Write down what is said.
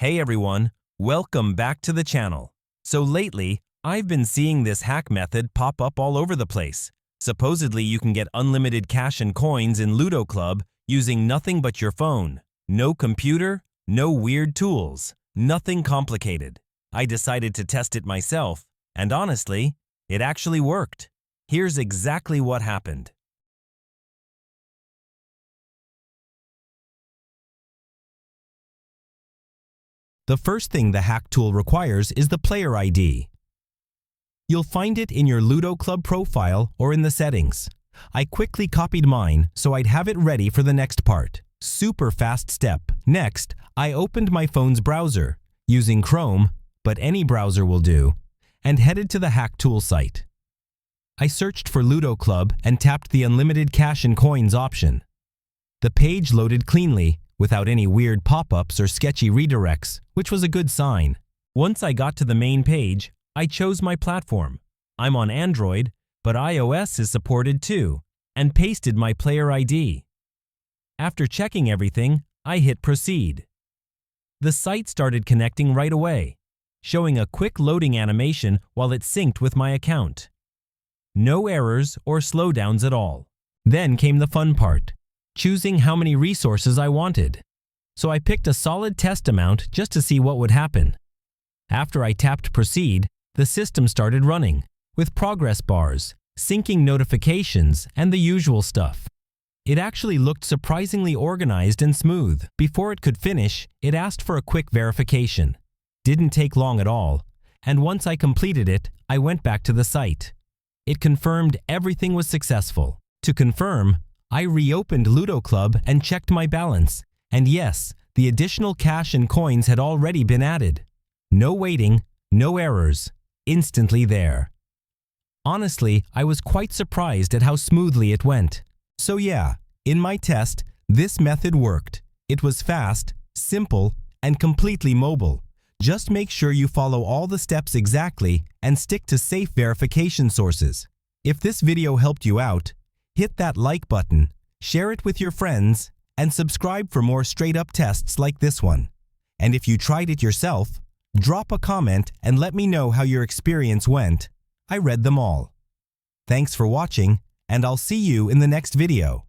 Hey everyone, welcome back to the channel. So lately, I've been seeing this hack method pop up all over the place. Supposedly you can get unlimited cash and coins in Ludo Club using nothing but your phone. No computer, no weird tools, nothing complicated. I decided to test it myself, and honestly, it actually worked. Here's exactly what happened. The first thing the hack tool requires is the player ID. You'll find it in your Ludo Club profile or in the settings. I quickly copied mine so I'd have it ready for the next part. Super fast step. Next, I opened my phone's browser, using Chrome, but any browser will do, and headed to the hack tool site. I searched for Ludo Club and tapped the unlimited cash and coins option. The page loaded cleanly, without any weird pop-ups or sketchy redirects, which was a good sign. Once I got to the main page, I chose my platform. I'm on Android, but iOS is supported too, and pasted my player ID. After checking everything, I hit Proceed. The site started connecting right away, showing a quick loading animation while it synced with my account. No errors or slowdowns at all. Then came the fun part, choosing how many resources I wanted. So I picked a solid test amount just to see what would happen. After I tapped Proceed, the system started running, with progress bars, syncing notifications, and the usual stuff. It actually looked surprisingly organized and smooth. Before it could finish, it asked for a quick verification. Didn't take long at all, and once I completed it, I went back to the site. It confirmed everything was successful. To confirm, I reopened Ludo Club and checked my balance, and yes, the additional cash and coins had already been added. No waiting, no errors, instantly there. Honestly, I was quite surprised at how smoothly it went. So yeah, in my test, this method worked. It was fast, simple, and completely mobile. Just make sure you follow all the steps exactly and stick to safe verification sources. If this video helped you out, hit that like button, share it with your friends, and subscribe for more straight-up tests like this one. And if you tried it yourself, drop a comment and let me know how your experience went. I read them all. Thanks for watching, and I'll see you in the next video.